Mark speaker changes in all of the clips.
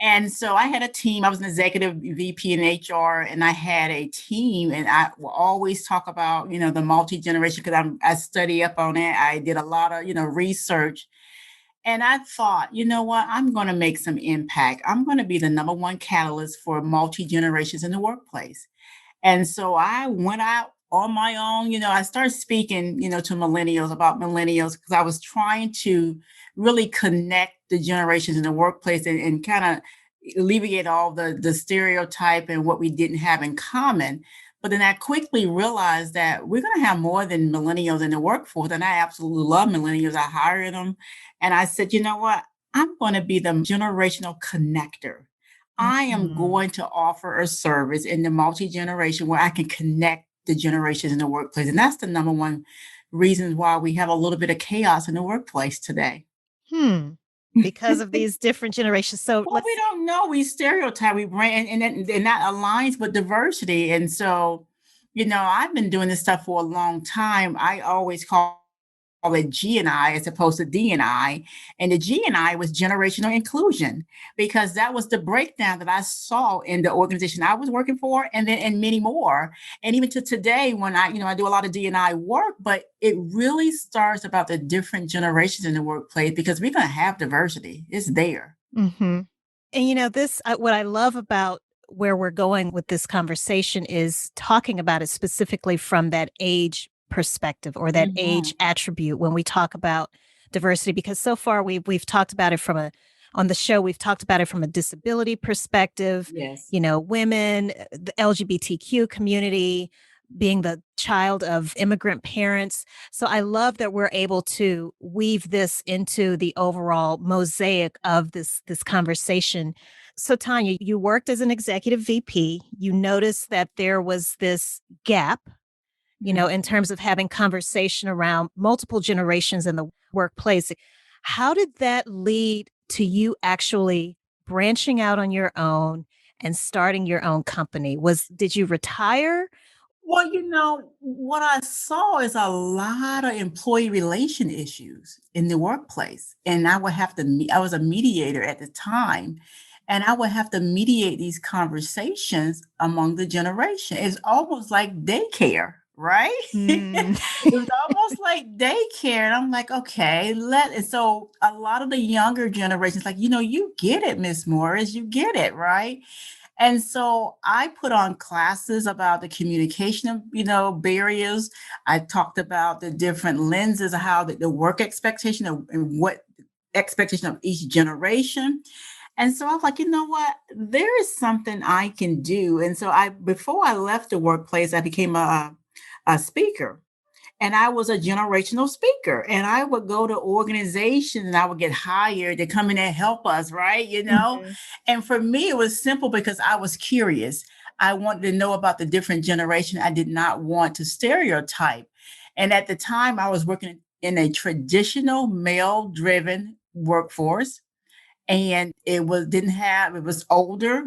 Speaker 1: And so I had a team. I was an executive VP in HR, and I had a team. And I will always talk about, the multi-generation because I study up on it. I did a lot of, research. And I thought, you know what? I'm going to make some impact. I'm going to be the number one catalyst for multi-generations in the workplace. And so I went out on my own. I started speaking, to millennials about millennials because I was trying to really connect the generations in the workplace and kind of alleviate all the stereotype and what we didn't have in common. But then I quickly realized that we're going to have more than millennials in the workforce. And I absolutely love millennials. I hired them. And I said, you know what? I'm going to be the generational connector. I am going to offer a service in the multi-generation where I can connect the generations in the workplace. And that's the number one reason why we have a little bit of chaos in the workplace today.
Speaker 2: Because of these different generations. So
Speaker 1: we don't know. We stereotype, we bring, and that aligns with diversity. And so, I've been doing this stuff for a long time. I always call it G&I as opposed to D&I. And the G&I was generational inclusion, because that was the breakdown that I saw in the organization I was working for, and then and many more. And even to today, when I do a lot of D&I work, but it really starts about the different generations in the workplace, because we're going to have diversity. It's there.
Speaker 2: And this, what I love about where we're going with this conversation is talking about it specifically from that age perspective or that age attribute when we talk about diversity, because so far we've talked about it on the show, we've talked about it from a disability perspective.
Speaker 1: Yes.
Speaker 2: Women, the LGBTQ community, being the child of immigrant parents. So I love that we're able to weave this into the overall mosaic of this conversation. So Tonia, you worked as an executive VP. You noticed that there was this gap, in terms of having conversation around multiple generations in the workplace. How did that lead to you actually branching out on your own and starting your own company? Did you retire?
Speaker 1: Well, what I saw is a lot of employee relation issues in the workplace. And I was a mediator at the time, and I would have to mediate these conversations among the generation. It's almost like daycare, right? It was almost like daycare. And I'm like, okay, and so a lot of the younger generations, like, you get it, Miss Morris, you get it, right? And so I put on classes about the communication, barriers. I talked about the different lenses of how the work expectation and what expectation of each generation. And so I was like, you know what, there is something I can do. And so before I left the workplace, I became a speaker. And I was a generational speaker, and I would go to organizations and I would get hired to come in and help us, right? And for me, it was simple because I was curious. I wanted to know about the different generation. I did not want to stereotype. And at the time, I was working in a traditional male-driven workforce. And it was older,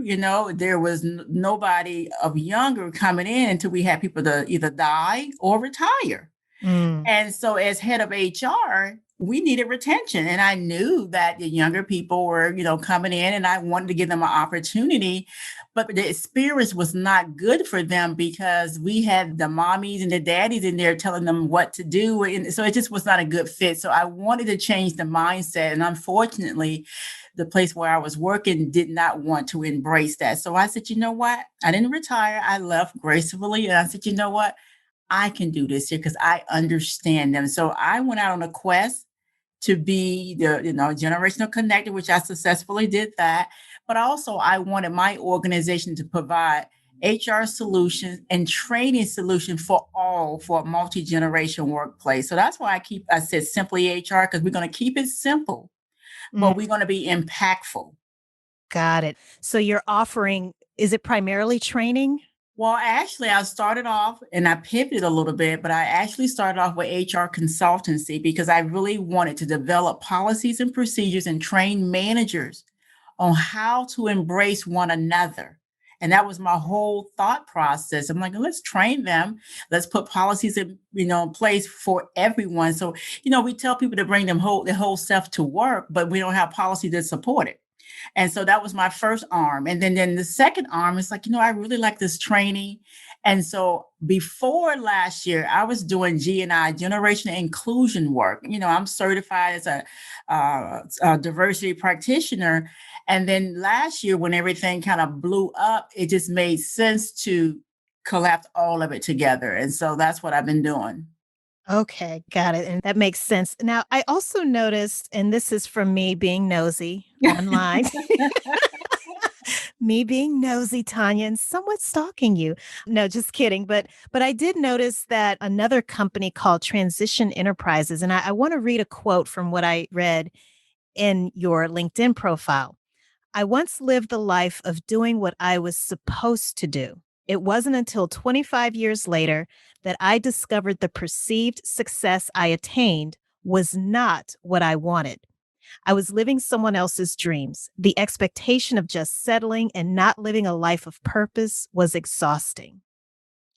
Speaker 1: there was nobody of younger coming in until we had people to either die or retire. And so as head of HR, we needed retention. And I knew that the younger people were, coming in, and I wanted to give them an opportunity. But the experience was not good for them because we had the mommies and the daddies in there telling them what to do. And so it just was not a good fit. So I wanted to change the mindset. And unfortunately, the place where I was working did not want to embrace that. So I said, you know what? I didn't retire. I left gracefully. And I said, you know what? I can do this here because I understand them. So I went out on a quest to be the generational connector, which I successfully did that. But also I wanted my organization to provide HR solutions and training solutions for a multi-generation workplace. So that's why I said SimplyHR, because we're going to keep it simple, but we're going to be impactful.
Speaker 2: Got it. So you're offering, is it primarily training?
Speaker 1: Well, actually, I started off and I pivoted a little bit, but I actually started off with HR consultancy because I really wanted to develop policies and procedures and train managers on how to embrace one another. And that was my whole thought process. I'm like, let's train them. Let's put policies in place for everyone. So, we tell people to bring their whole self to work, but we don't have policy to support it. And so that was my first arm. And then the second arm is like, I really like this training. And so before last year, I was doing G&I, generational inclusion work. I'm certified as a diversity practitioner. And then last year, when everything kind of blew up, it just made sense to collapse all of it together. And so that's what I've been doing.
Speaker 2: Okay, got it. And that makes sense. Now, I also noticed, and this is from me being nosy online, me being nosy, Tonia, and somewhat stalking you. No, just kidding. But I did notice that another company called Transition Enterprises, and I want to read a quote from what I read in your LinkedIn profile. I once lived the life of doing what I was supposed to do. It wasn't until 25 years later that I discovered the perceived success I attained was not what I wanted. I was living someone else's dreams. The expectation of just settling and not living a life of purpose was exhausting.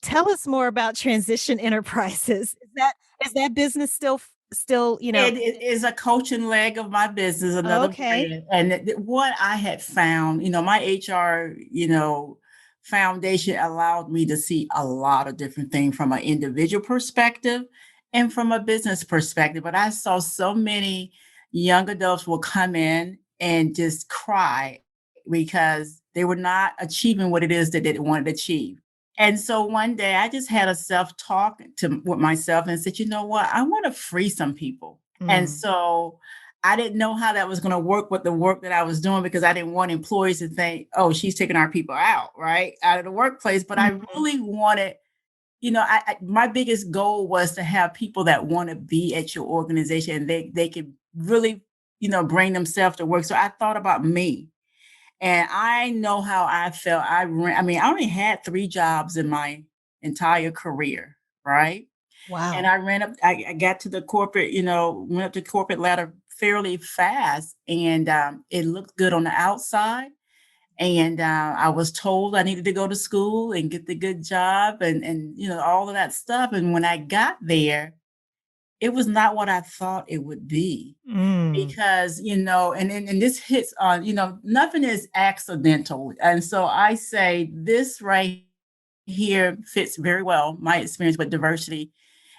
Speaker 2: Tell us more about Transition Enterprises. Is that business still?
Speaker 1: It is a coaching leg of my business, another brand. And what I had found, my HR, foundation allowed me to see a lot of different things from an individual perspective and from a business perspective. But I saw so many young adults will come in and just cry because they were not achieving what it is that they wanted to achieve. And so one day I just had a self-talk with myself and said, you know what, I want to free some people. And so I didn't know how that was going to work with the work that I was doing, because I didn't want employees to think, oh, she's taking our people out of the workplace. But I really wanted, my biggest goal was to have people that want to be at your organization and they could really, bring themselves to work. So I thought about me. And I know how I felt. I only had 3 jobs in my entire career, right?
Speaker 2: Wow.
Speaker 1: And I got to the corporate, went up the corporate ladder fairly fast, and it looked good on the outside. And I was told I needed to go to school and get the good job and all of that stuff. And when I got there, it was not what I thought it would be. Because, and this hits on, nothing is accidental. And so I say this right here fits very well my experience with diversity,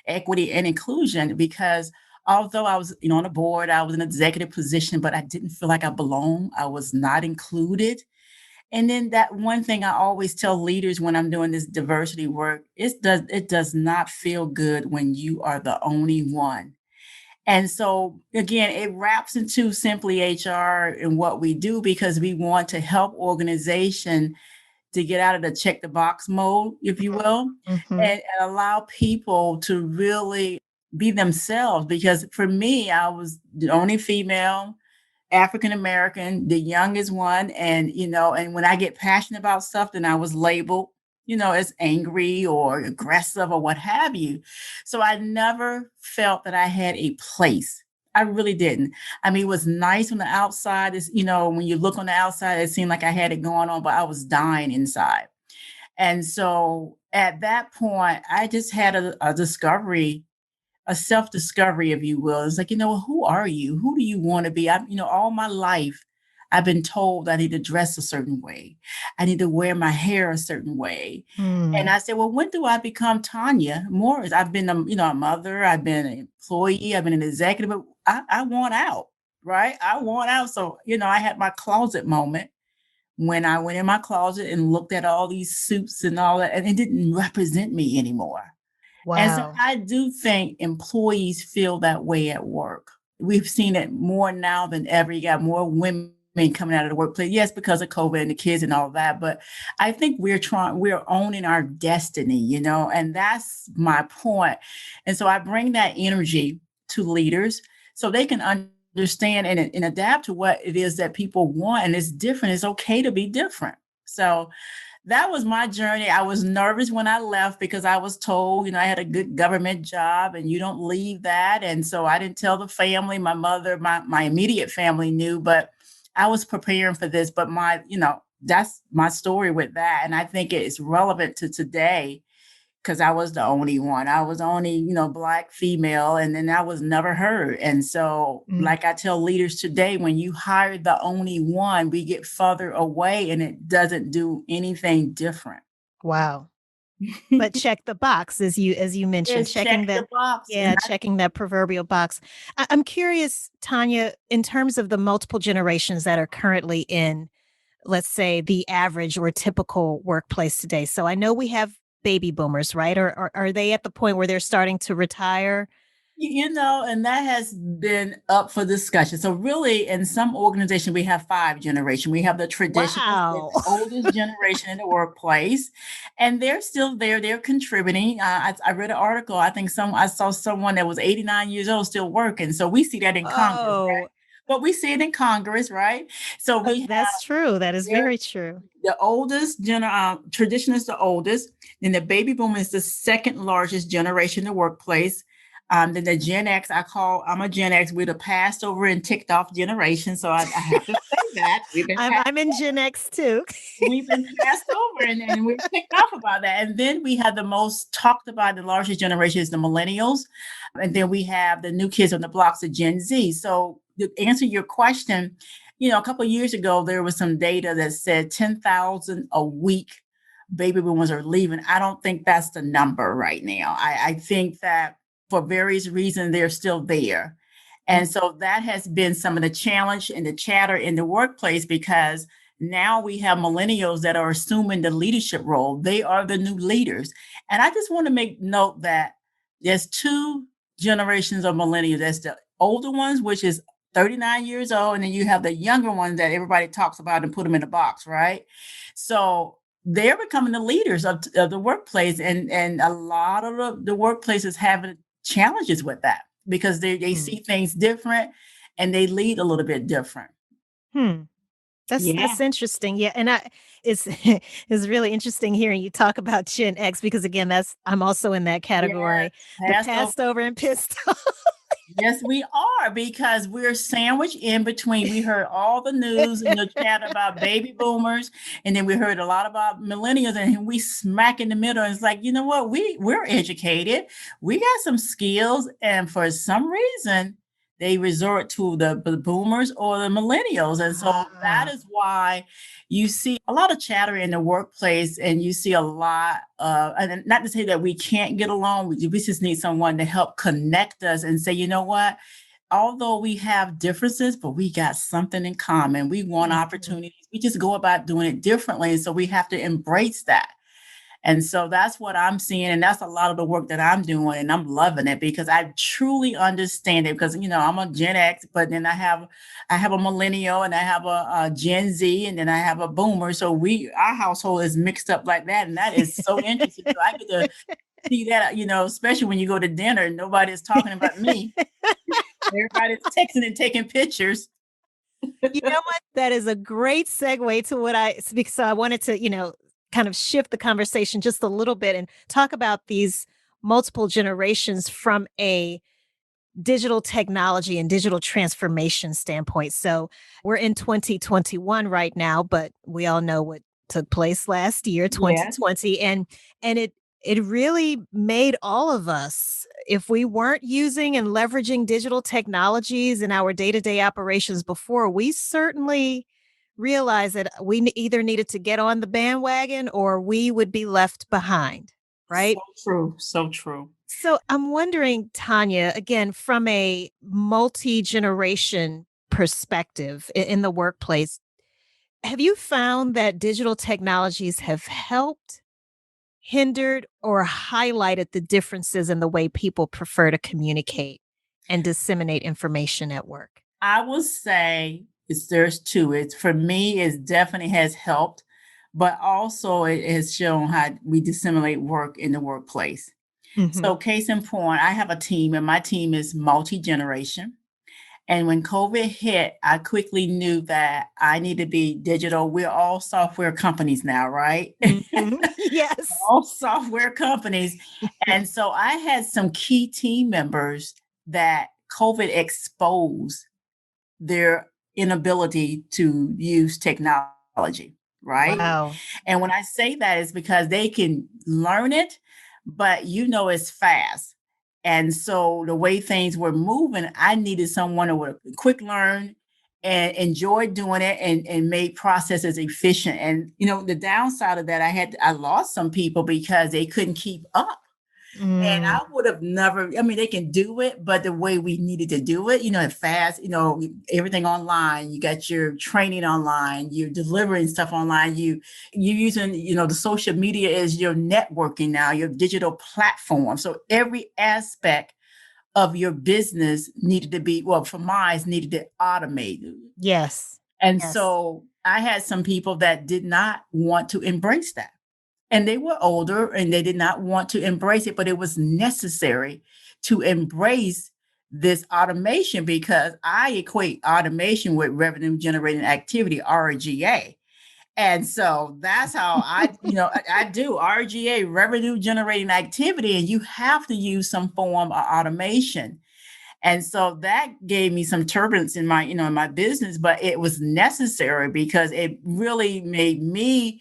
Speaker 1: equity, and inclusion, because although I was, on a board, I was in an executive position, but I didn't feel like I belonged. I was not included. And then that one thing I always tell leaders when I'm doing this diversity work, it does not feel good when you are the only one. And so, again, it wraps into SimplyHR and what we do, because we want to help organization to get out of the check the box mode, if you will, and allow people to really be themselves. Because for me, I was the only female, African-American, the youngest one. And, and when I get passionate about stuff, then I was labeled, as angry or aggressive or what have you. So I never felt that I had a place. I really didn't. It was nice on the outside. It's, when you look on the outside, it seemed like I had it going on, but I was dying inside. And so at that point, I just had a discovery, a self-discovery, if you will. It's like, who are you? Who do you want to be? All my life, I've been told I need to dress a certain way. I need to wear my hair a certain way. And I said, well, when do I become Tonia Morris? I've been, a mother, I've been an employee, I've been an executive, but I want out, right? I want out. So, I had my closet moment when I went in my closet and looked at all these suits and all that, and it didn't represent me anymore.
Speaker 2: Wow.
Speaker 1: And so I do think employees feel that way at work. We've seen it more now than ever. You got more women coming out of the workplace. Yes, because of COVID and the kids and all that. But I think we're owning our destiny, and that's my point. And so I bring that energy to leaders so they can understand and adapt to what it is that people want. And it's different. It's okay to be different. So that was my journey. I was nervous when I left because I was told, I had a good government job and you don't leave that. And so I didn't tell the family. My mother, my immediate family knew, but I was preparing for this. But that's my story with that. And I think it's relevant to today, because I was the only one. I was only, Black female, and then I was never heard. And so, like I tell leaders today, when you hire the only one, we get further away and it doesn't do anything different.
Speaker 2: Wow. But check the box, as you mentioned,
Speaker 1: checking the box.
Speaker 2: Yeah, checking that proverbial box. I'm curious, Tonia, in terms of the multiple generations that are currently in, let's say, the average or typical workplace today. So I know we have baby boomers, right? Or are they at the point where they're starting to retire?
Speaker 1: And that has been up for discussion. So really, in some organizations, we have 5 generations. We have the traditional, the oldest generation in the workplace, and they're still there. They're contributing. I read an article. I saw someone that was 89 years old still working. So we see that in Congress, right? But we see it in Congress, right? So
Speaker 2: that's true. That is very true.
Speaker 1: The oldest tradition is the oldest. Then the baby boom is the second largest generation in the workplace. Then the Gen X, I'm a Gen X. We're the passed over and ticked off generation. So I have to say that.
Speaker 2: I'm in Gen X too.
Speaker 1: We've been passed over and we're ticked off about that. And then we have the most talked about, the largest generation is the millennials. And then we have the new kids on the blocks of Gen Z. So to answer your question, a couple of years ago, there was some data that said 10,000 a week baby boomers are leaving. I don't think that's the number right now. I think that for various reasons, they're still there. And so that has been some of the challenge and the chatter in the workplace, because now we have millennials that are assuming the leadership role. They are the new leaders. And I just want to make note that there's 2 generations of millennials. There's the older ones, which is 39 years old, and then you have the younger ones that everybody talks about and put them in a box, right? So they're becoming the leaders of the workplace, and a lot of the workplaces having challenges with that, because they see things different and they lead a little bit different.
Speaker 2: That's interesting. Yeah. And it's really interesting hearing you talk about Gen X, because again, I'm also in that category. Passed over and pissed off.
Speaker 1: Yes, we are, because we're sandwiched in between. We heard all the news and the chat about baby boomers, and then we heard a lot about millennials, and we smack in the middle. And it's like, you know what? We're educated. We got some skills, and for some reason, they resort to the boomers or the millennials. And so that is why you see a lot of chatter in the workplace, and you see a lot of, and not to say that we can't get along, we just need someone to help connect us and say, you know what, although we have differences, but we got something in common. We want opportunities. We just go about doing it differently. And so we have to embrace that. And so that's what I'm seeing. And that's a lot of the work that I'm doing. And I'm loving it, because I truly understand it, because, I'm a Gen X, but then I have a millennial, and I have a Gen Z, and then I have a boomer. So our household is mixed up like that. And that is so interesting. So I get to see that, especially when you go to dinner and nobody's talking about me. Everybody's texting and taking pictures.
Speaker 2: You know what? That is a great segue to because I wanted to, kind of shift the conversation just a little bit and talk about these multiple generations from a digital technology and digital transformation standpoint. So we're in 2021 right now, but we all know what took place last year, 2020. And it really made all of us, if we weren't using and leveraging digital technologies in our day-to-day operations before, we certainly realized that we either needed to get on the bandwagon or we would be left behind, right?
Speaker 1: So true. So true.
Speaker 2: So I'm wondering, Tonia, again, from a multi-generation perspective in the workplace, have you found that digital technologies have helped, hindered, or highlighted the differences in the way people prefer to communicate and disseminate information at work?
Speaker 1: I will say there's 2. For me, it definitely has helped, but also it has shown how we disseminate work in the workplace. So case in point, I have a team, and my team is multi-generation. And when COVID hit, I quickly knew that I need to be digital. We're all software companies now, right?
Speaker 2: Yes.
Speaker 1: All software companies. And so I had some key team members that COVID exposed their inability to use technology, right?
Speaker 2: Wow.
Speaker 1: And when I say that, it's because they can learn it, but it's fast. And so the way things were moving, I needed someone who would quick learn and enjoyed doing it and made processes efficient. And, the downside of that, I lost some people because they couldn't keep up. And I would have never, they can do it, but the way we needed to do it, fast, everything online, you got your training online, you're delivering stuff online, you're using, the social media is your networking now, your digital platform. So every aspect of your business needed to be, for mine, needed to automate.
Speaker 2: Yes.
Speaker 1: And so I had some people that did not want to embrace that. And they were older and they did not want to embrace it, but it was necessary to embrace this automation because I equate automation with revenue generating activity, RGA. And so that's how I do RGA, revenue generating activity, and you have to use some form of automation. And so that gave me some turbulence in my, in my business, but it was necessary because it really made me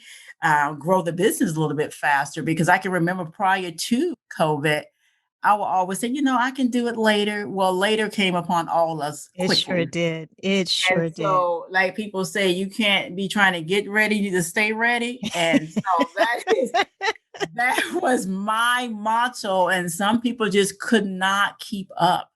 Speaker 1: grow the business a little bit faster, because I can remember prior to COVID, I will always say, I can do it later. Well, later came upon all us quickly.
Speaker 2: It sure did. It sure did.
Speaker 1: So like people say, you can't be trying to get ready, you need to stay ready. And so that was my motto. And some people just could not keep up.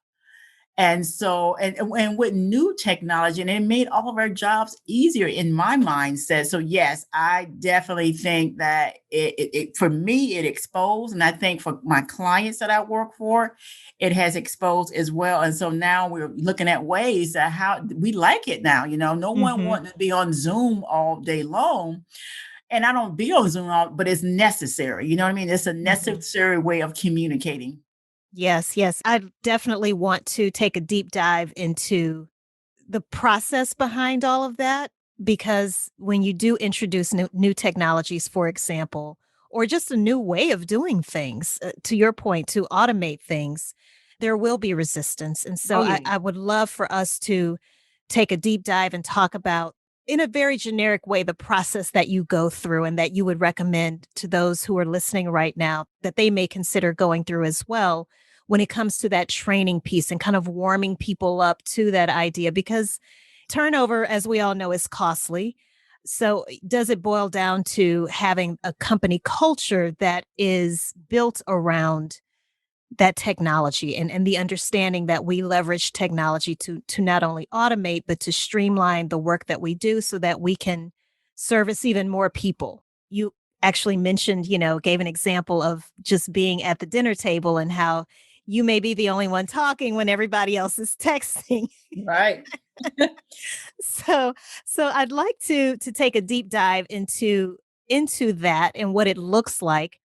Speaker 1: And so, and with new technology, and it made all of our jobs easier in my mindset. So yes, I definitely think that it for me, it exposed. And I think for my clients that I work for, it has exposed as well. And so now we're looking at ways that how we like it now. No one wants to be on Zoom all day long. And I don't be on Zoom, but it's necessary. You know what I mean? It's a necessary way of communicating.
Speaker 2: Yes. I definitely want to take a deep dive into the process behind all of that, because when you do introduce new technologies, for example, or just a new way of doing things, to your point, to automate things, there will be resistance. And so I would love for us to take a deep dive and talk about, in a very generic way, the process that you go through and that you would recommend to those who are listening right now that they may consider going through as well when it comes to that training piece and kind of warming people up to that idea, because turnover, as we all know, is costly. So does it boil down to having a company culture that is built around that technology and the understanding that we leverage technology to not only automate, but to streamline the work that we do so that we can service even more people? You actually mentioned, gave an example of just being at the dinner table and how you may be the only one talking when everybody else is texting.
Speaker 1: Right.
Speaker 2: So I'd like to take a deep dive into that and what it looks like.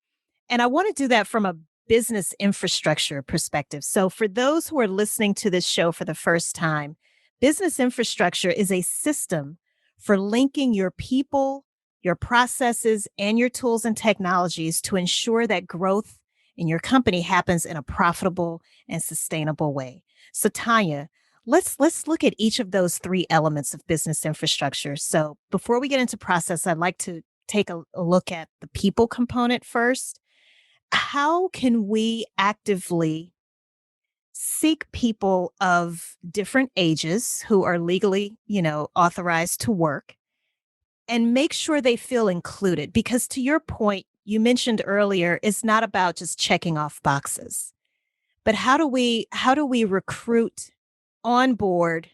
Speaker 2: And I want to do that from a business infrastructure perspective. So for those who are listening to this show for the first time, business infrastructure is a system for linking your people, your processes, and your tools and technologies to ensure that growth in your company happens in a profitable and sustainable way. So Tonia, let's look at each of those three elements of business infrastructure. So before we get into process, I'd like to take a look at the people component first. How can we actively seek people of different ages who are legally, authorized to work and make sure they feel included? Because to your point, you mentioned earlier, it's not about just checking off boxes, but how do we recruit, onboard,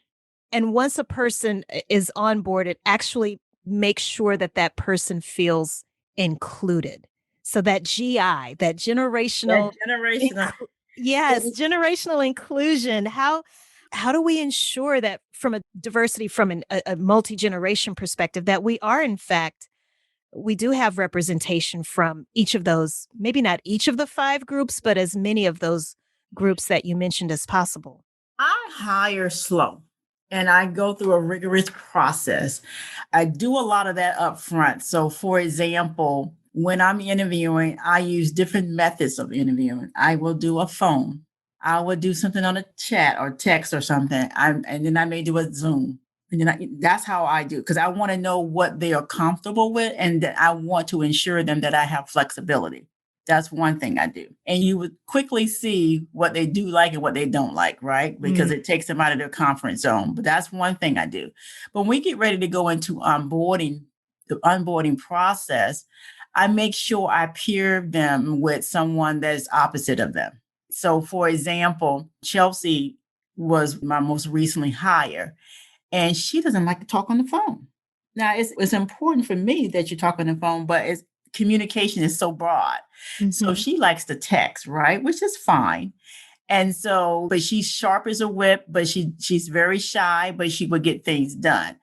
Speaker 2: and once a person is onboarded, actually make sure that that person feels included? So that GI, that generational, generational inclusion. How do we ensure that from a diversity, from a multi-generation perspective, that we are in fact, we do have representation from each of those, maybe not each of the 5 groups, but as many of those groups that you mentioned as possible?
Speaker 1: I hire slow and I go through a rigorous process. I do a lot of that up front. So for example, when I'm interviewing, I use different methods of interviewing. I will do a phone. I will do something on a chat or text or something. And then I may do a Zoom. And then that's how I do, because I want to know what they are comfortable with, and that I want to ensure them that I have flexibility. That's one thing I do. And you would quickly see what they do like and what they don't like, right? Because it takes them out of their comfort zone. But that's one thing I do. But when we get ready to go into onboarding, the onboarding process, I make sure I pair them with someone that is opposite of them. So for example, Chelsea was my most recently hire, and she doesn't like to talk on the phone. Now, it's important for me that you talk on the phone, but communication is so broad. So she likes to text, right? Which is fine. And so, but she's sharp as a whip, but she's very shy, but she would get things done.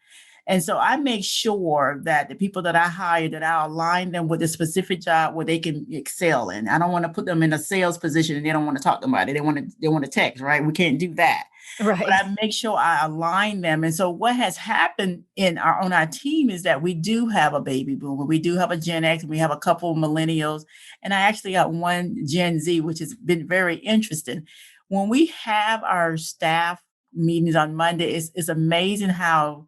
Speaker 1: And so I make sure that the people that I hire, that I align them with a specific job where they can excel in. I don't want to put them in a sales position and they don't want to talk to somebody. They want to text, right? We can't do that.
Speaker 2: Right.
Speaker 1: But I make sure I align them. And so what has happened on our team is that we do have a baby boomer. We do have a Gen X, and we have a couple of millennials. And I actually got one Gen Z, which has been very interesting. When we have our staff meetings on Monday, it's amazing how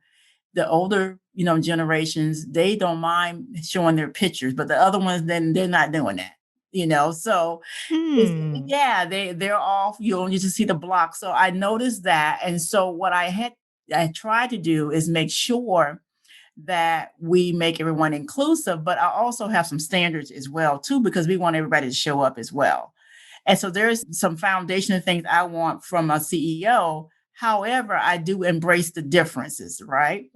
Speaker 1: the older, generations, they don't mind showing their pictures, but the other ones, then they're not doing that, so they're off. You only just see the block. So I noticed that. And so what I tried to do is make sure that we make everyone inclusive, but I also have some standards as well too, because we want everybody to show up as well. And so there's some foundational things I want from a CEO. However, I do embrace the differences, right?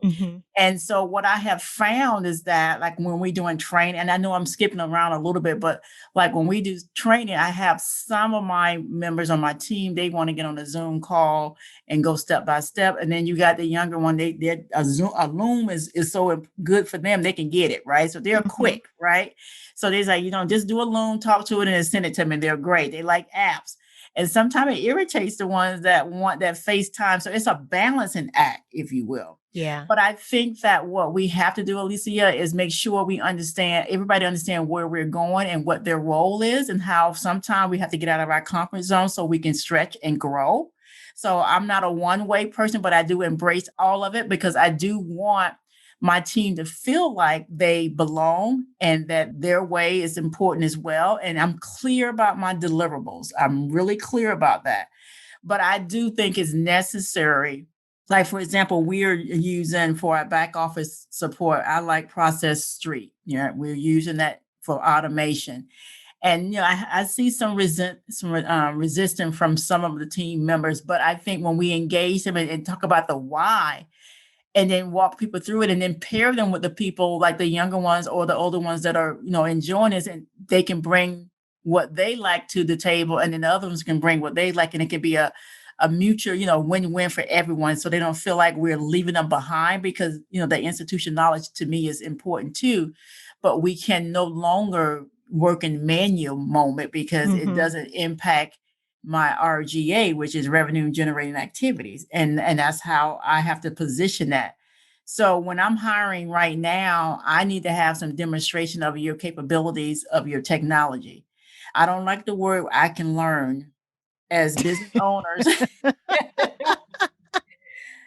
Speaker 1: And so what I have found is that, like, when we're doing training, and I know I'm skipping around a little bit, but like when we do training, I have some of my members on my team, they want to get on a Zoom call and go step by step. And then you got the younger one, a Loom is so good for them, they can get it, right? So they're quick, right? So they're like, just do a Loom, talk to it, and then send it to me. They're great. They like apps. And sometimes it irritates the ones that want that FaceTime. So it's a balancing act, if you will.
Speaker 2: Yeah.
Speaker 1: But I think that what we have to do, Alicia, is make sure everybody understand where we're going and what their role is, and how sometimes we have to get out of our comfort zone so we can stretch and grow. So I'm not a one-way person, but I do embrace all of it, because I do want my team to feel like they belong and that their way is important as well. And I'm clear about my deliverables. I'm really clear about that. But I do think it's necessary. Like, for example, we're using for our back office support, I like Process Street. We're using that for automation. And, I see some resistance from some of the team members, but I think when we engage them and talk about the why, and then walk people through it, and then pair them with the people like the younger ones or the older ones that are, enjoying this, and they can bring what they like to the table, and then the other ones can bring what they like, and it can be a mutual, win-win for everyone. So they don't feel like we're leaving them behind, because, the institution knowledge to me is important too, but we can no longer work in manual moment, because it doesn't impact my RGA, which is revenue generating activities. And that's how I have to position that. So when I'm hiring right now, I need to have some demonstration of your capabilities of your technology. I don't like the word I can learn. As business owners,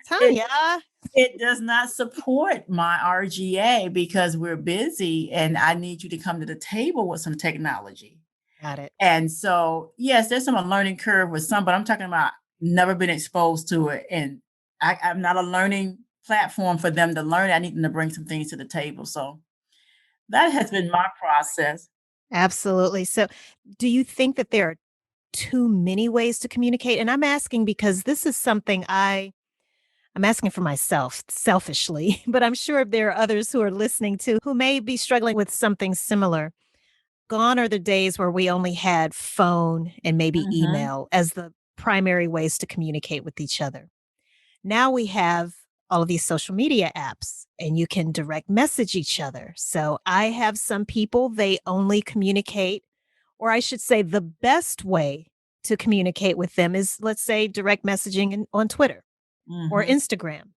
Speaker 2: Tonia,
Speaker 1: it does not support my RGA, because we're busy and I need you to come to the table with some technology.
Speaker 2: Got it.
Speaker 1: And so, yes, there's some learning curve with some, but I'm talking about never been exposed to it. And I'm not a learning platform for them to learn. I need them to bring some things to the table. So that has been my process.
Speaker 2: Absolutely. So do you think that there are too many ways to communicate? And I'm asking because this is something I'm asking for myself selfishly, but I'm sure there are others who are listening too who may be struggling with something similar. Gone are the days where we only had phone and maybe email as the primary ways to communicate with each other. Now we have all of these social media apps, and you can direct message each other. So I have some people, they only communicate, or I should say the best way to communicate with them is, let's say, direct messaging on Twitter or Instagram.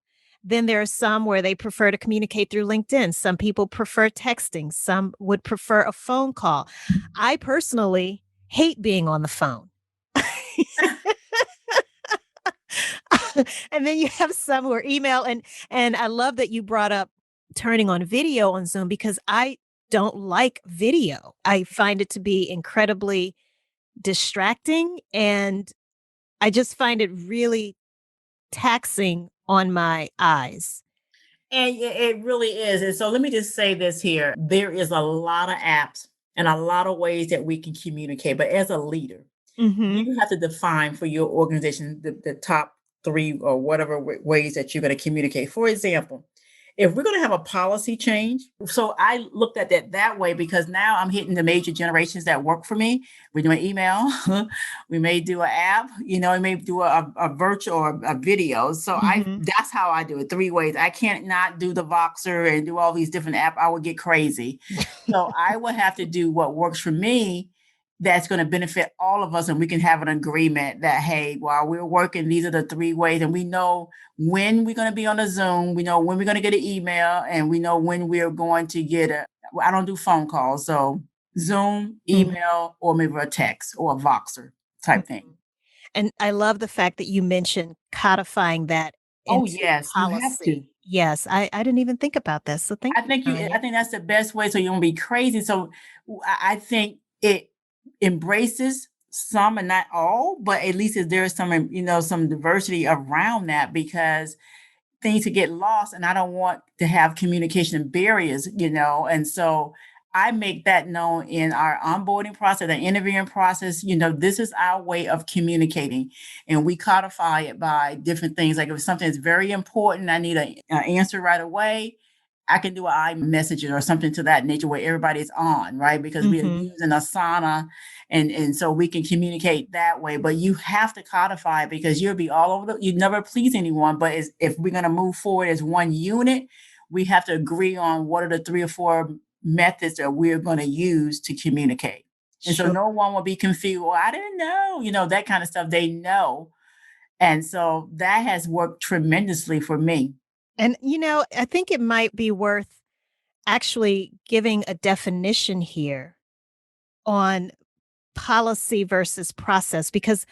Speaker 2: Then there are some where they prefer to communicate through LinkedIn. Some people prefer texting. Some would prefer a phone call. I personally hate being on the phone. And then you have some who are email. And I love that you brought up turning on video on Zoom, because I don't like video. I find it to be incredibly distracting, and I just find it really taxing on my eyes.
Speaker 1: And it really is. And so let me just say this here. There is a lot of apps and a lot of ways that we can communicate. But as a leader,
Speaker 2: Mm-hmm.
Speaker 1: you have to define for your organization the top three or whatever ways that you're going to communicate. For example, if we're going to have a policy change, so I looked at that way because now I'm hitting the major generations that work for me. We're doing email, we may do an app, we may do a virtual or a video. So
Speaker 2: Mm-hmm.
Speaker 1: that's how I do it, three ways. I can't not do the Voxer and do all these different apps. I would get crazy. So I would have to do what works for me that's going to benefit all of us. And we can have an agreement that, hey, while we're working, these are the three ways. And we know when we're going to be on a Zoom, we know when we're going to get an email, and we know when we're going to get I don't do phone calls. So Zoom, email, or maybe a text or a Voxer type thing.
Speaker 2: And I love the fact that you mentioned codifying that into
Speaker 1: yes,
Speaker 2: policy.
Speaker 1: you have to.
Speaker 2: Yes, I didn't even think about this. So thank you.
Speaker 1: I think that's the best way. So you won't be crazy. So I think it embraces some and not all, but at least there's some, some diversity around that, because things could get lost, and I don't want to have communication barriers, and so I make that known in our onboarding process, the interviewing process. This is our way of communicating, and we codify it by different things. Like if something is very important, I need an answer right away, I can do an iMessage or something to that nature where everybody's on, right? Because we are using Asana, and so we can communicate that way. But you have to codify it, because you'll be all over you never please anyone. But if we're going to move forward as one unit, we have to agree on what are the 3 or 4 methods that we're going to use to communicate. And so no one will be confused. Well, I didn't know, that kind of stuff. They know. And so that has worked tremendously for me.
Speaker 2: And, I think it might be worth actually giving a definition here on policy versus process, because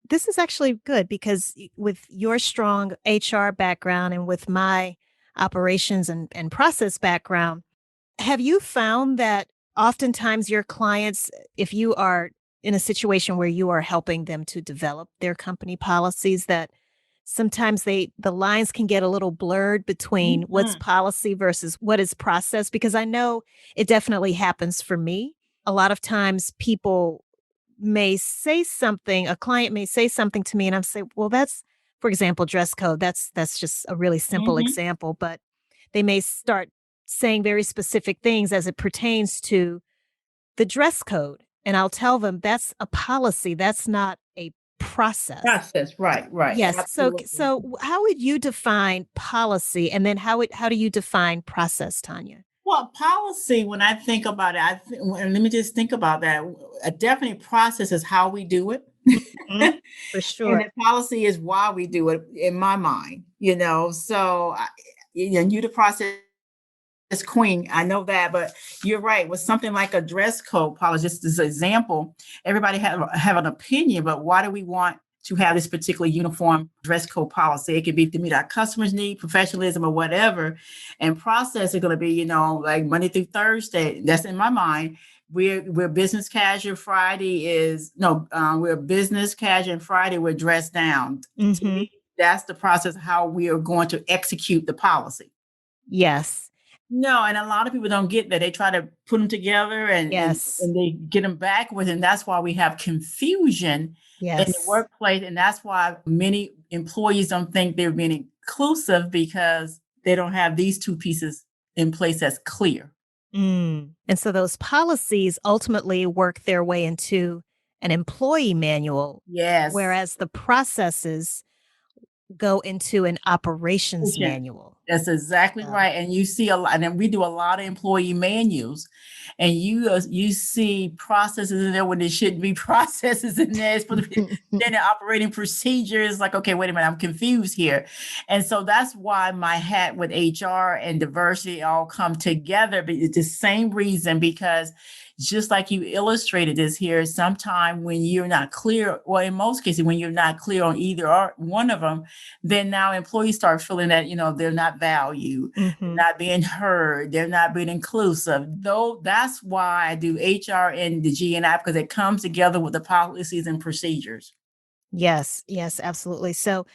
Speaker 2: this is actually good, because with your strong HR background and with my operations and process background, have you found that oftentimes your clients, if you are in a situation where you are helping them to develop their company policies, that sometimes the lines can get a little blurred between what's policy versus what is process? Because I know it definitely happens for me. A lot of times people may say something, a client may say something to me, and I'm saying, well, that's, for example, dress code. That's just a really simple example, but they may start saying very specific things as it pertains to the dress code. And I'll tell them that's a policy. That's not a process.
Speaker 1: Right.
Speaker 2: Yes.
Speaker 1: Absolutely.
Speaker 2: So how would you define policy, and then how do you define process, Tonia?
Speaker 1: Well, policy, when I think about it, let me just think about that. A definite process is how we do it.
Speaker 2: For sure.
Speaker 1: And the policy is why we do it, in my mind, so you the process queen. I know that, but you're right. With something like a dress code policy, just as an example, everybody have an opinion, but why do we want to have this particular uniform dress code policy? It could be to meet our customers' need, professionalism, or whatever. And process is going to be, like Monday through Thursday. That's in my mind. We're business casual. Friday is we're business casual, and Friday we're dressed down. To me, that's the process of how we are going to execute the policy.
Speaker 2: Yes.
Speaker 1: No, and a lot of people don't get that. They try to put them together and they get them backwards. And that's why we have confusion in the workplace. And that's why many employees don't think they're being inclusive, because they don't have these two pieces in place that's clear.
Speaker 2: And so those policies ultimately work their way into an employee manual.
Speaker 1: Yes.
Speaker 2: Whereas the processes go into an operations manual.
Speaker 1: That's exactly right. And you see a lot, and we do a lot of employee manuals, and you see processes in there when there shouldn't be processes in there. It's supposed to be then the operating procedures. Like, okay, wait a minute, I'm confused here. And so that's why my hat with HR and diversity all come together. But it's the same reason, because just like you illustrated this here, sometime when you're not clear, well, in most cases, when you're not clear on either or one of them, then now employees start feeling that, they're not valued, they're not being heard, they're not being inclusive. Though that's why I do HR and the G&I, because it comes together with the policies and procedures.
Speaker 2: Yes, absolutely. So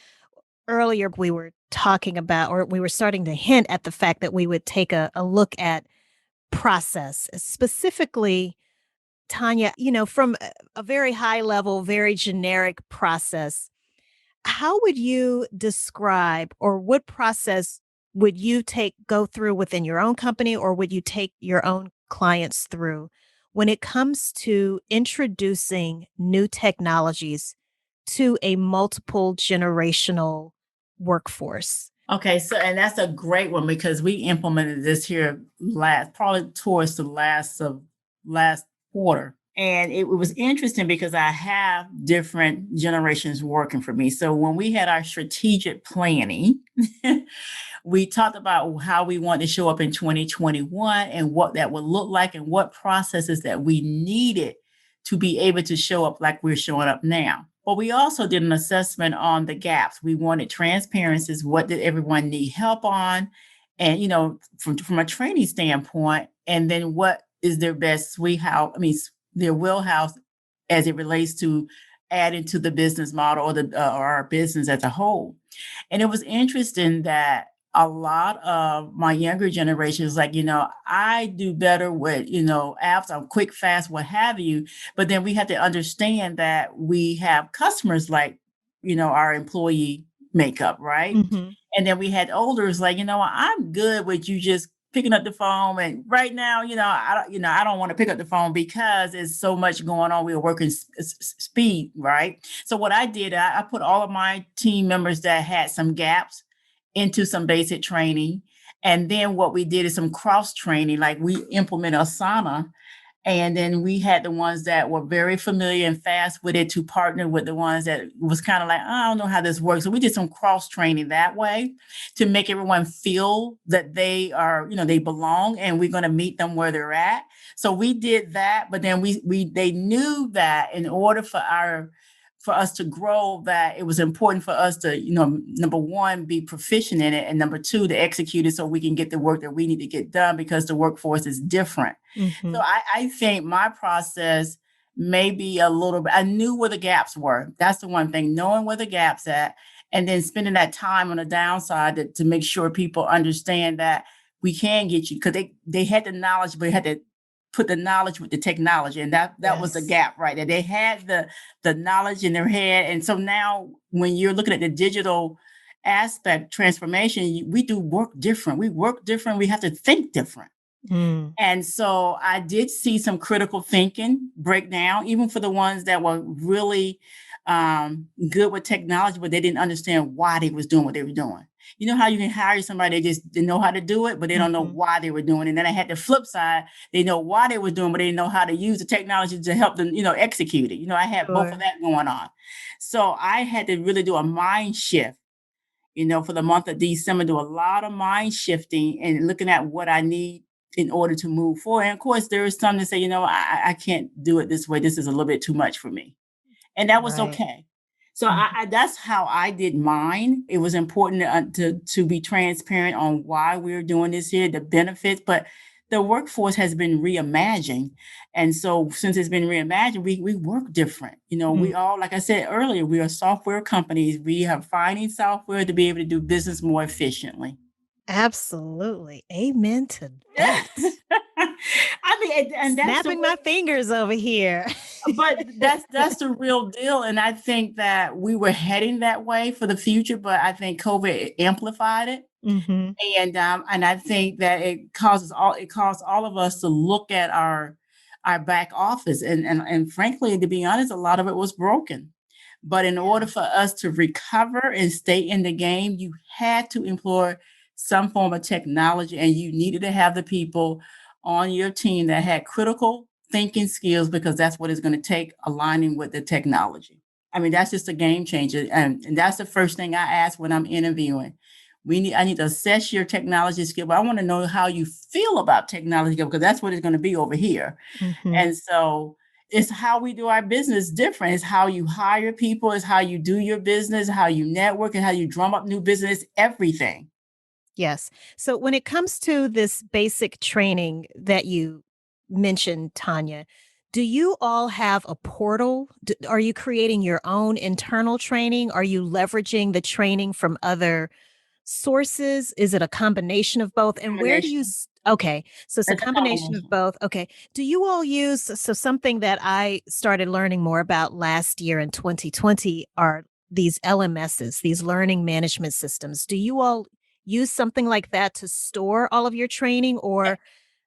Speaker 2: earlier we were talking about, or we were starting to hint at the fact that we would take a look at process, specifically, Tonia, from a very high level, very generic process. How would you describe, or what process would you go through within your own company, or would you take your own clients through when it comes to introducing new technologies to a multiple generational workforce?
Speaker 1: Okay, so and that's a great one because we implemented this here probably towards the last quarter. And it was interesting because I have different generations working for me. So when we had our strategic planning, we talked about how we want to show up in 2021 and what that would look like and what processes that we needed to be able to show up like we're showing up now. But we also did an assessment on the gaps. We wanted transparencies. What did everyone need help on? And, from a training standpoint, and then what is their best their wheelhouse as it relates to adding to the business model or our business as a whole. And it was interesting that a lot of my younger generation is like, I do better with, apps, I'm quick, fast, what have you. But then we have to understand that we have customers like, our employee makeup, right?
Speaker 2: Mm-hmm.
Speaker 1: And then we had olders like, I'm good with you just picking up the phone. And right now, I don't want to pick up the phone because there's so much going on. We're working speed, right? So what I did, I put all of my team members that had some gaps into some basic training. And then what we did is some cross training, like we implemented Asana. And then we had the ones that were very familiar and fast with it to partner with the ones that was kind of like, I don't know how this works. So we did some cross training that way to make everyone feel that they are, they belong and we're going to meet them where they're at. So we did that, but then they knew that in order for us to grow, that it was important for us to, number one, be proficient in it. And number two, to execute it so we can get the work that we need to get done because the workforce is different.
Speaker 2: Mm-hmm.
Speaker 1: So I think my process may be a little bit, I knew where the gaps were. That's the one thing, knowing where the gaps at, and then spending that time on the downside to make sure people understand that we can get you, because they had the knowledge, but they had to put the knowledge with the technology. And that
Speaker 2: Yes.
Speaker 1: was the gap, right? That they had the knowledge in their head. And so now when you're looking at the digital aspect transformation, we do work different. We work different. We have to think different.
Speaker 2: Mm.
Speaker 1: And so I did see some critical thinking break down, even for the ones that were really good with technology, but they didn't understand why they was doing what they were doing. You know how you can hire somebody, they just didn't know how to do it, but they don't know why they were doing it. And then I had the flip side. They know why they were doing, but they didn't know how to use the technology to help them, execute it. I had both of that going on. So I had to really do a mind shift, for the month of December, do a lot of mind shifting and looking at what I need in order to move forward. And of course, there is some that say, I can't do it this way. This is a little bit too much for me. And that was okay. So that's how I did mine. It was important to be transparent on why we're doing this here, the benefits, but the workforce has been reimagined. And so since it's been reimagined, we work different. We all, like I said earlier, we are software companies. We are finding software to be able to do business more efficiently.
Speaker 2: Absolutely. Amen to that.
Speaker 1: And that's
Speaker 2: snapping my fingers over here.
Speaker 1: But that's the real deal. And I think that we were heading that way for the future, but I think COVID amplified it.
Speaker 2: Mm-hmm.
Speaker 1: And I think that it caused all of us to look at our back office. And frankly, to be honest, a lot of it was broken. But in order for us to recover and stay in the game, you had to employ some form of technology, and you needed to have the people on your team that had critical thinking skills, because that's what it's going to take, aligning with the technology. I mean, that's just a game changer. And that's the first thing I ask when I'm interviewing. I need to assess your technology skill, but I want to know how you feel about technology skill, because that's what it's going to be over here. And so it's how we do our business different. It's how you hire people, it's how you do your business, how you network, and how you drum up new business, everything.
Speaker 2: Yes. So when it comes to this basic training that you mentioned, Tonia, do you all have a portal? Are you creating your own internal training? Are you leveraging the training from other sources? Is it a combination of both? And where do you, okay, so it's a
Speaker 1: It's a
Speaker 2: combination of
Speaker 1: combination.
Speaker 2: both. Okay. Do you all use, so something that I started learning more about last year in 2020 are these LMSs, these learning management systems. Do you all use something like that to store all of your training, or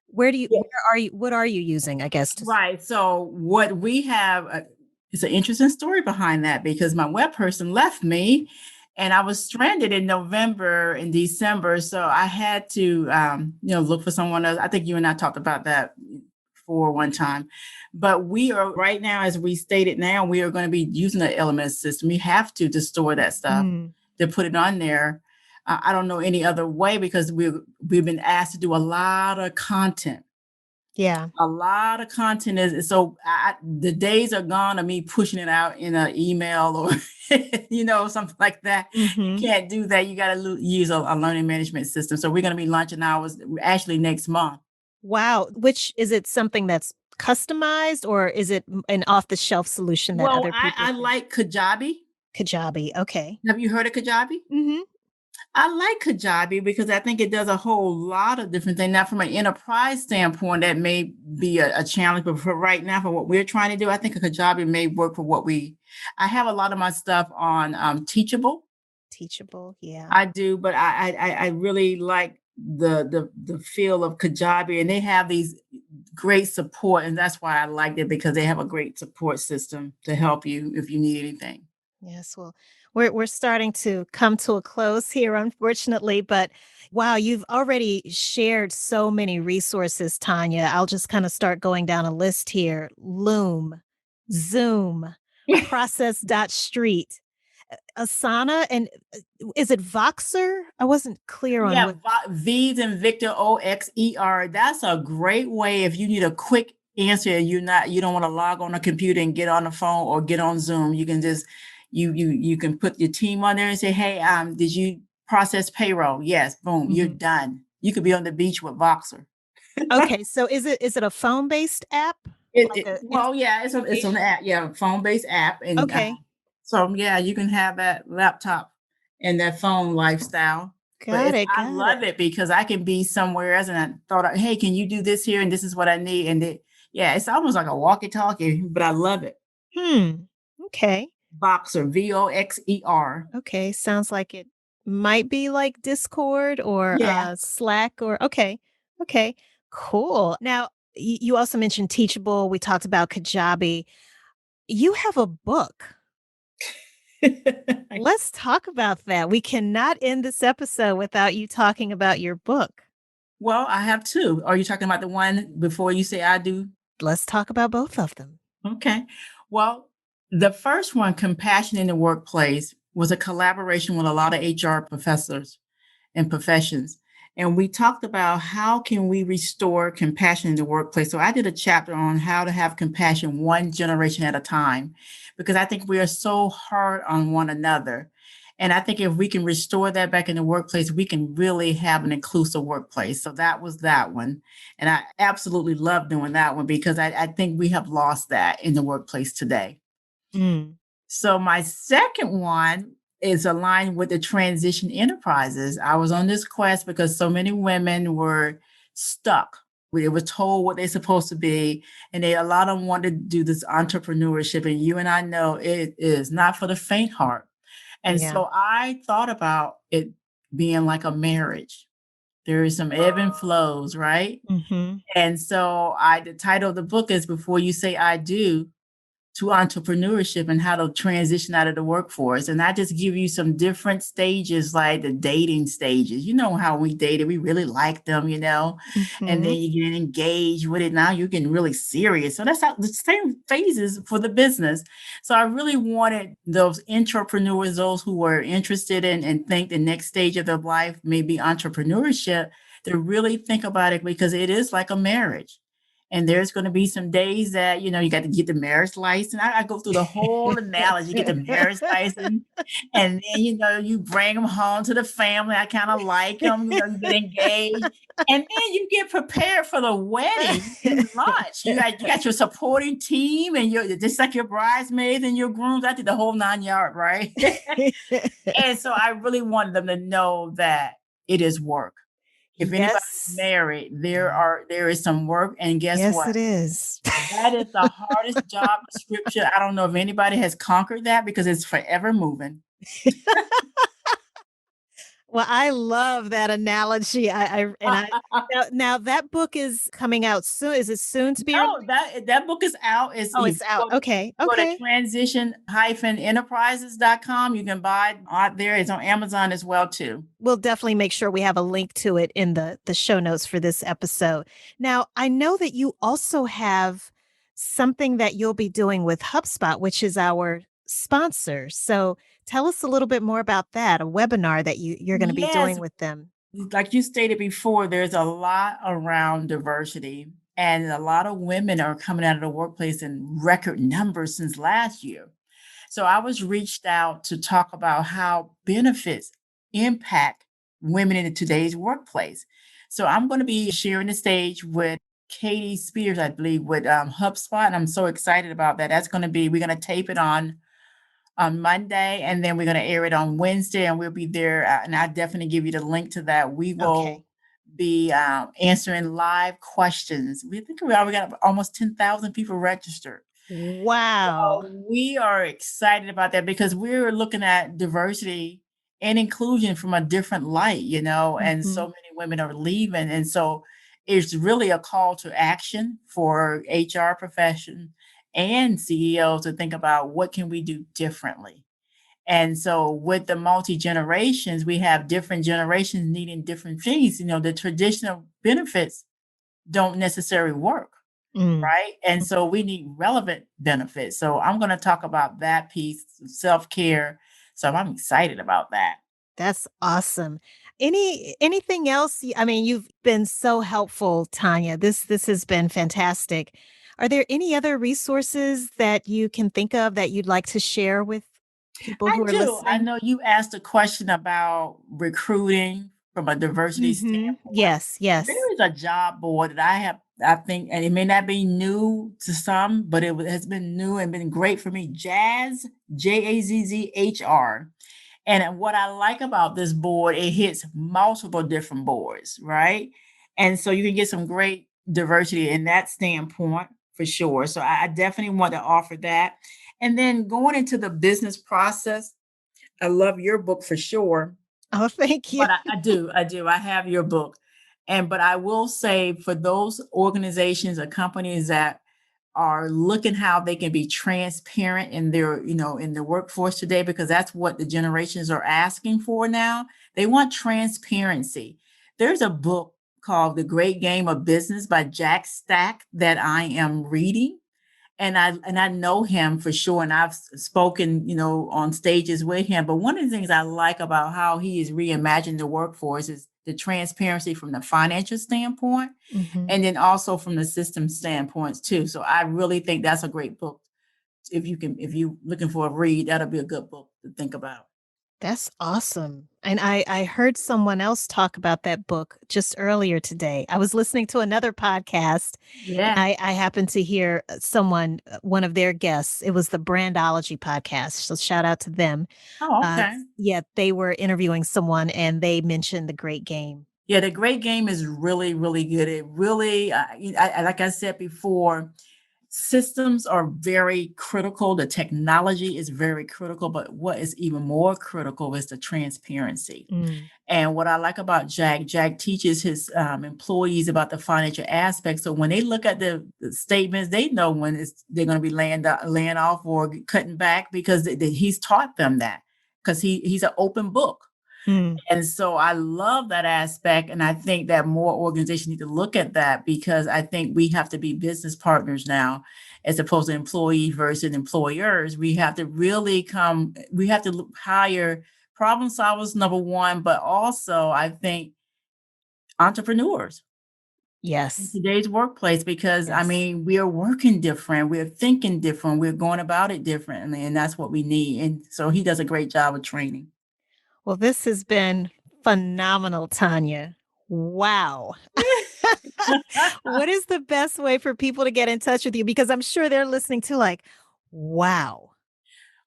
Speaker 2: what are you using, I guess, to,
Speaker 1: Right. So what we have is an interesting story behind that, because my web person left me and I was stranded in November and December. So I had to, look for someone else. I think you and I talked about that for one time, but we are right now, as we stated now, we are going to be using the LMS system. You have to store that stuff, to put it on there. I don't know any other way, because we've been asked to do a lot of content.
Speaker 2: yeah.
Speaker 1: A lot of content is so the days are gone of me pushing it out in an email or something like that. You can't do that. You got to use a learning management system. So we're going to be launching ours actually next month.
Speaker 2: Wow. Which is it something that's customized, or is it an off the shelf solution that
Speaker 1: Well,
Speaker 2: other people
Speaker 1: I
Speaker 2: can?
Speaker 1: like Kajabi.
Speaker 2: Kajabi. Okay.
Speaker 1: Have you heard of Kajabi? I like Kajabi because I think it does a whole lot of different things. Now, from an enterprise standpoint, that may be a challenge, but for right now, for what we're trying to do, I think a Kajabi may work for I have a lot of my stuff on Teachable.
Speaker 2: Teachable. Yeah.
Speaker 1: I do, but I really like the feel of Kajabi, and they have these great support, and that's why I liked it, because they have a great support system to help you if you need anything.
Speaker 2: Yes. Well, we're starting to come to a close here, unfortunately, but wow, you've already shared so many resources, Tonia. I'll just kind of start going down a list here. Loom, Zoom, Process.Street, Asana, and is it Voxer? I wasn't clear on
Speaker 1: Yeah,
Speaker 2: what.
Speaker 1: V's and Victor OXER. That's a great way if you need a quick answer and you don't want to log on a computer and get on the phone or get on Zoom. You can just you can put your team on there and say, hey, did you process payroll? Yes, boom, you're done. You could be on the beach with Voxer.
Speaker 2: Okay, so is it a phone-based app?
Speaker 1: Well, yeah, it's an app, yeah, phone-based app, and
Speaker 2: Okay,
Speaker 1: so yeah, you can have that laptop and that phone lifestyle. But
Speaker 2: got it,
Speaker 1: I
Speaker 2: got it.
Speaker 1: love it because I can be somewhere else and I thought, hey, can you do this here? And this is what I need. And it's almost like a walkie-talkie, but I love it.
Speaker 2: Okay.
Speaker 1: Voxer, VOXER.
Speaker 2: Okay, sounds like it might be like Discord or
Speaker 1: Yeah.
Speaker 2: Slack or okay. Okay. Cool. Now, you also mentioned Teachable. We talked about Kajabi. You have a book. Let's talk about that. We cannot end this episode without you talking about your book.
Speaker 1: Well, I have two. Are you talking about the one before you say I do?
Speaker 2: Let's talk about both of them.
Speaker 1: Okay. Well, the first one, Compassion in the Workplace, was a collaboration with a lot of HR professors and professions. And we talked about how can we restore compassion in the workplace. So I did a chapter on how to have compassion one generation at a time, because I think we are so hard on one another. And I think if we can restore that back in the workplace, we can really have an inclusive workplace. So that was that one. And I absolutely love doing that one because I think we have lost that in the workplace today. So my second one is aligned with the transition enterprises. I was on this quest because so many women were stuck. They were told what they're supposed to be, and a lot of them wanted to do this entrepreneurship. And you and I know it is not for the faint heart. And so I thought about it being like a marriage. There is some ebb and flows, right? And so the title of the book is Before You Say I Do, to entrepreneurship and how to transition out of the workforce. And I just give you some different stages, like the dating stages. You know how we dated, we really liked them, and then you get engaged with it. Now you're getting really serious. So that's how the same phases for the business. So I really wanted those entrepreneurs, those who were interested in and think the next stage of their life may be entrepreneurship, to really think about it, because it is like a marriage. And there's going to be some days that, you got to get the marriage license. I go through the whole analogy, get the marriage license. And then, you bring them home to the family. I kind of like them, you get engaged. And then you get prepared for the wedding and lunch. You got your supporting team, and you're just like your bridesmaids and your grooms. I did the whole 9 yard, right? And so I really wanted them to know that it is work. If anybody's married, there is some work, and guess what?
Speaker 2: Yes, it is.
Speaker 1: That is the hardest job description. I don't know if anybody has conquered that, because it's forever moving.
Speaker 2: Well, I love that analogy. Now that book is coming out soon. Is it soon to be?
Speaker 1: No, that book is out. It's
Speaker 2: out. Okay.
Speaker 1: Go to transition-enterprises.com. You can buy it out there. It's on Amazon as well too.
Speaker 2: We'll definitely make sure we have a link to it in the show notes for this episode. Now, I know that you also have something that you'll be doing with HubSpot, which is our sponsor. So tell us a little bit more about that, a webinar that you're going to be doing with them.
Speaker 1: Like you stated before, there's a lot around diversity, and a lot of women are coming out of the workplace in record numbers since last year. So I was reached out to talk about how benefits impact women in today's workplace. So I'm going to be sharing the stage with Katie Spears, I believe, with HubSpot. And I'm so excited about that. We're going to tape it on Monday, and then we're going to air it on Wednesday, and we'll be there. And I'll definitely give you the link to that. We will be answering live questions. We got almost 10,000 people registered.
Speaker 2: Wow.
Speaker 1: So we are excited about that, because we're looking at diversity and inclusion from a different light, and so many women are leaving. And so it's really a call to action for HR profession and CEOs to think about what can we do differently. And so with the multi-generations, we have different generations needing different things. The traditional benefits don't necessarily work, right? And so we need relevant benefits. So I'm going to talk about that piece, self-care. So I'm excited about that.
Speaker 2: That's awesome. Anything else? I mean, you've been so helpful, Tonia. This has been fantastic. Are there any other resources that you can think of that you'd like to share with people who are listening?
Speaker 1: I know you asked a question about recruiting from a diversity standpoint.
Speaker 2: Yes.
Speaker 1: There is a job board that I think, and it may not be new to some, but it has been new and been great for me. Jazz, JAZZHR. And what I like about this board, it hits multiple different boards, right? And so you can get some great diversity in that standpoint for sure. So I definitely want to offer that. And then going into the business process, I love your book for sure.
Speaker 2: Oh, thank you.
Speaker 1: But I do. I have your book. But I will say, for those organizations or companies that are looking how they can be transparent in their, in the workforce today, because that's what the generations are asking for now. They want transparency. There's a book called The Great Game of Business by Jack Stack that I am reading. And I know him for sure. And I've spoken, on stages with him. But one of the things I like about how he has reimagined the workforce is the transparency from the financial standpoint, and then also from the system standpoints too. So I really think that's a great book. If you're looking for a read, that'll be a good book to think about.
Speaker 2: That's awesome. And I heard someone else talk about that book just earlier today. I was listening to another podcast.
Speaker 1: Yeah.
Speaker 2: I happened to hear one of their guests. It was the Brandology podcast. So shout out to them.
Speaker 1: Oh, okay.
Speaker 2: They were interviewing someone and they mentioned The Great Game.
Speaker 1: Yeah, The Great Game is really, really good. It really, like I said before, systems are very critical. The technology is very critical, but what is even more critical is the transparency. And what I like about Jack teaches his employees about the financial aspects. So when they look at the statements, they know when they're going to be laying off or cutting back, because he's taught them that, because he's an open book. And so I love that aspect. And I think that more organizations need to look at that, because I think we have to be business partners now, as opposed to employees versus employers. We have to hire problem solvers, number one, but also I think entrepreneurs.
Speaker 2: Yes.
Speaker 1: In today's workplace, because
Speaker 2: Yes.
Speaker 1: I mean, we are working different, we're thinking different, we're going about it differently, and that's what we need. And so he does a great job of training.
Speaker 2: Well, this has been phenomenal, Tonia. Wow. What is the best way for people to get in touch with you? Because I'm sure they're listening to like, wow.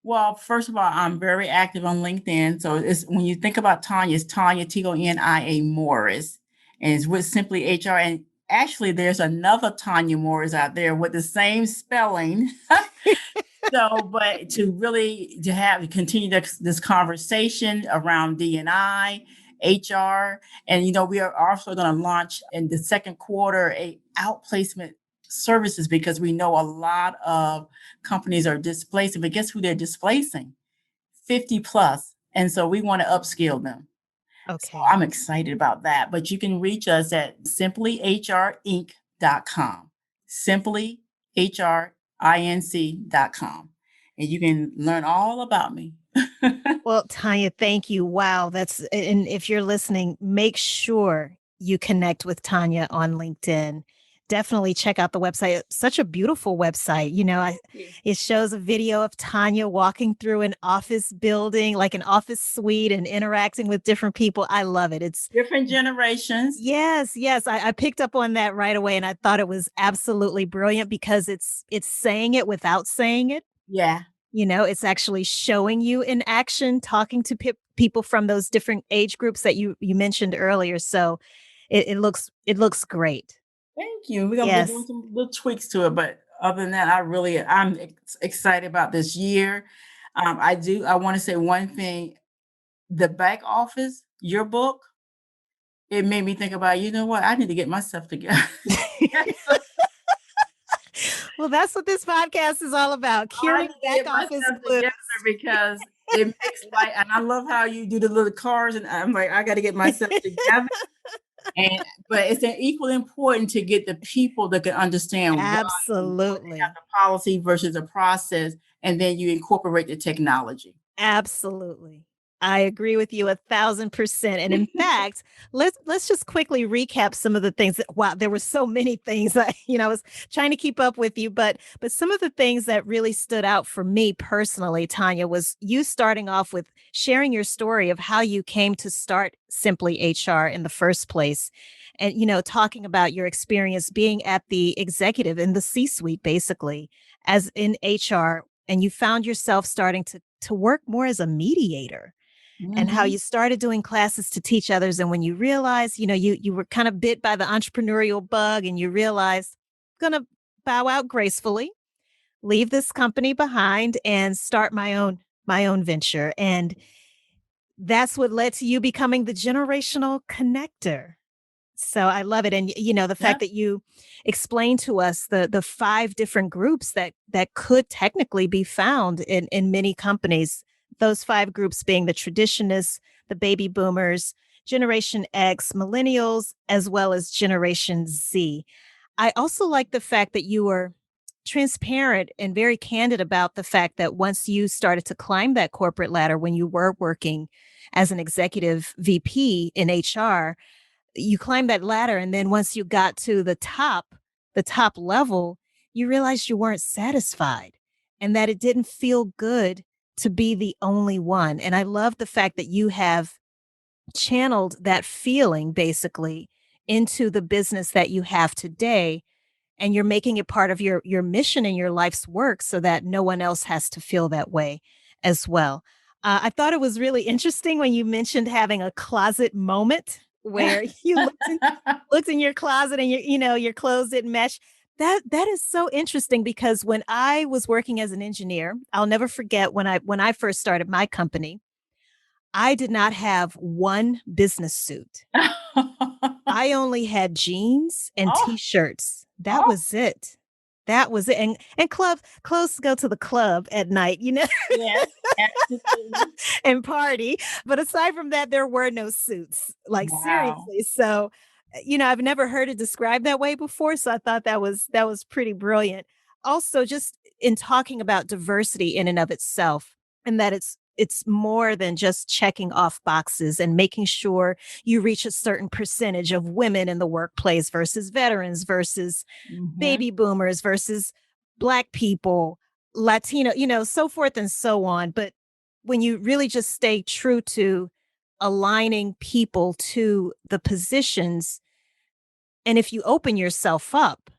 Speaker 1: Well, first of all, I'm very active on LinkedIn. So it's, when you think about Tonia, it's Tonia Tonia Morris, and it's with Simply HR. And actually, there's another Tonia Morris out there with the same spelling. So, but to really continue this conversation around D&I, HR, and we are also going to launch in the second quarter a outplacement services, because we know a lot of companies are displacing, but guess who they're displacing? 50 plus. And so we want to upskill them.
Speaker 2: Okay.
Speaker 1: So I'm excited about that. But you can reach us at simplyhrinc.com, simplyhrinc.com, and you can learn all about me.
Speaker 2: Well, Tonia, thank you. Wow. And if you're listening, make sure you connect with Tonia on LinkedIn. Definitely check out the website. Such a beautiful website. It shows a video of Tonia walking through an office building, like an office suite, and interacting with different people. I love it. It's
Speaker 1: different generations.
Speaker 2: Yes. I picked up on that right away, and I thought it was absolutely brilliant, because it's saying it without saying it.
Speaker 1: Yeah.
Speaker 2: It's actually showing you in action, talking to people from those different age groups that you mentioned earlier. So it looks great.
Speaker 1: Thank you. We're going to be doing some little tweaks to it. But other than that, I'm excited about this year. I want to say one thing. The back office, your book, it made me think about, you know what? I need to get myself together.
Speaker 2: Well, that's what this podcast is all about. Curing back office blues.
Speaker 1: Because it makes life, and I love how you do the little cars, and I'm like, I got to get myself together. But it's equally important to get the people that can understand
Speaker 2: absolutely
Speaker 1: the policy versus a process, and then you incorporate the technology.
Speaker 2: Absolutely. I agree with you 1,000%. And in fact, let's just quickly recap some of the things wow, there were so many things that, I was trying to keep up with you, but some of the things that really stood out for me personally, Tonia, was you starting off with sharing your story of how you came to start Simply HR in the first place. And, talking about your experience being at the executive in the C-suite, basically, as in HR, and you found yourself starting to work more as a mediator. And how you started doing classes to teach others. And when you realized, you were kind of bit by the entrepreneurial bug, and you realized, I'm going to bow out gracefully, leave this company behind, and start my own venture. And that's what led to you becoming the generational connector. So I love it. And, the fact that you explained to us the 5 different groups that could technically be found in many companies. Those 5 groups being the traditionists, the baby boomers, Generation X, millennials, as well as Generation Z. I also like the fact that you were transparent and very candid about the fact that once you started to climb that corporate ladder, when you were working as an executive VP in HR, you climbed that ladder. And then once you got to the top level, you realized you weren't satisfied, and that it didn't feel good to be the only one. And I love the fact that you have channeled that feeling basically into the business that you have today. And you're making it part of your mission and your life's work, so that no one else has to feel that way as well. I thought it was really interesting when you mentioned having a closet moment where you looked in your closet and your clothes didn't mesh. That is so interesting because when I was working as an engineer, I'll never forget when I first started my company, I did not have one business suit. I only had jeans and
Speaker 1: Oh,
Speaker 2: t-shirts. That
Speaker 1: oh,
Speaker 2: was it. That was it. And clothes to go to the club at night,
Speaker 1: yes, absolutely.
Speaker 2: and party. But aside from that, there were no suits. Like
Speaker 1: Wow.
Speaker 2: seriously. So, I've never heard it described that way before. So I thought that was pretty brilliant. Also, just in talking about diversity in and of itself, and that it's more than just checking off boxes and making sure you reach a certain percentage of women in the workplace versus veterans versus
Speaker 1: Mhm.
Speaker 2: baby boomers versus Black people, Latino, so forth and so on. But when you really just stay true to aligning people to the positions, and if you open yourself up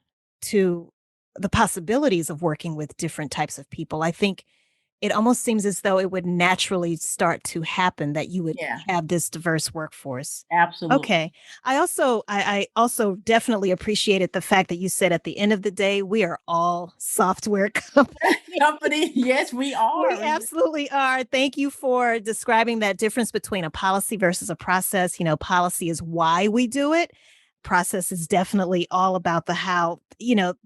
Speaker 2: to the possibilities of working with different types of people, I think it almost seems as though it would naturally start to happen that you would
Speaker 1: Yeah,
Speaker 2: have this diverse workforce.
Speaker 1: absolutely.
Speaker 2: Okay. I also definitely appreciated the fact that you said at the end of the day, we are all software companies.
Speaker 1: Company, yes, we
Speaker 2: We
Speaker 1: are.
Speaker 2: absolutely are. Thank you for describing that difference between a policy versus a process. Policy is why we do it. Process is definitely all about the how,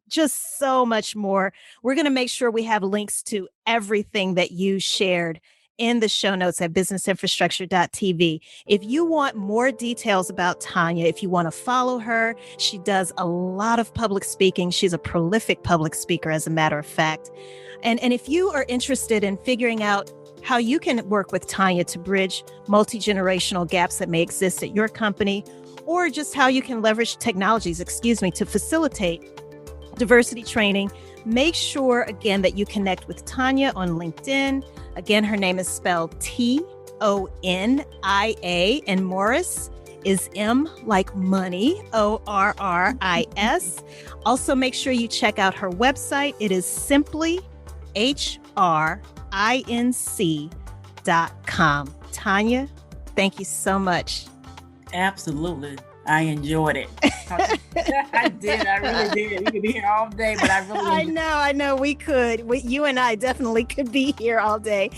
Speaker 2: just so much more. We're going to make sure we have links to everything that you shared in the show notes at businessinfrastructure.tv. If you want more details about Tonia, if you want to follow her, she does a lot of public speaking. She's a prolific public speaker, as a matter of fact. And if you are interested in figuring out how you can work with Tonia to bridge multi-generational gaps that may exist at your company, or just how you can leverage technologies, to facilitate diversity training, make sure, again, that you connect with Tonia on LinkedIn. Again, her name is spelled Tonia, and Morris is M like money, ORRIS. Also, make sure you check out her website. It is SimplyHRinc.com. Tonia, thank you so much.
Speaker 1: Absolutely. I enjoyed it. I did. I really did. We could be here all day, but I really enjoyed it.
Speaker 2: I know we could. You and I definitely could be here all day.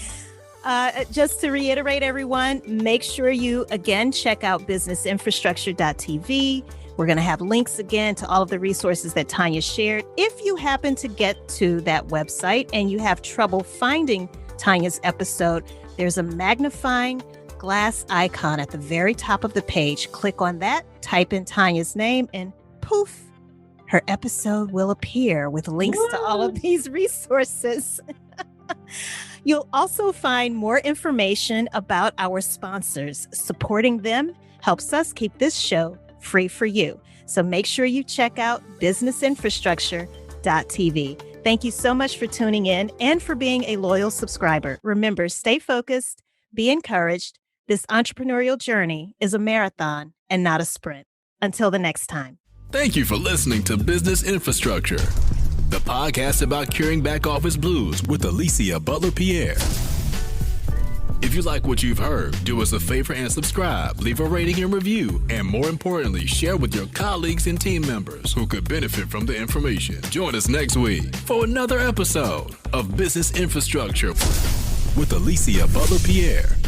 Speaker 2: Just to reiterate, everyone, make sure you, again, check out businessinfrastructure.tv. We're going to have links again to all of the resources that Tonia shared. If you happen to get to that website and you have trouble finding Tonia's episode, there's a magnifying glass icon at the very top of the page. Click on that, type in Tonia's name, and poof, her episode will appear with links to all of these resources. You'll also find more information about our sponsors. Supporting them helps us keep this show free for you. So make sure you check out businessinfrastructure.tv. Thank you so much for tuning in and for being a loyal subscriber. Remember, stay focused, be encouraged. This entrepreneurial journey is a marathon and not a sprint. Until the next time.
Speaker 3: Thank you for listening to Business Infrastructure, the podcast about curing back office blues with 𝗕𝗂𝘂𝘀𝗀𝗃. If you like what you've heard, do us a favor and subscribe, leave a rating and review, and more importantly, share with your colleagues and team members who could benefit from the information. Join us next week for another episode of Business Infrastructure with 𝗕𝗂𝘂𝘀𝘀𝗃𝗃.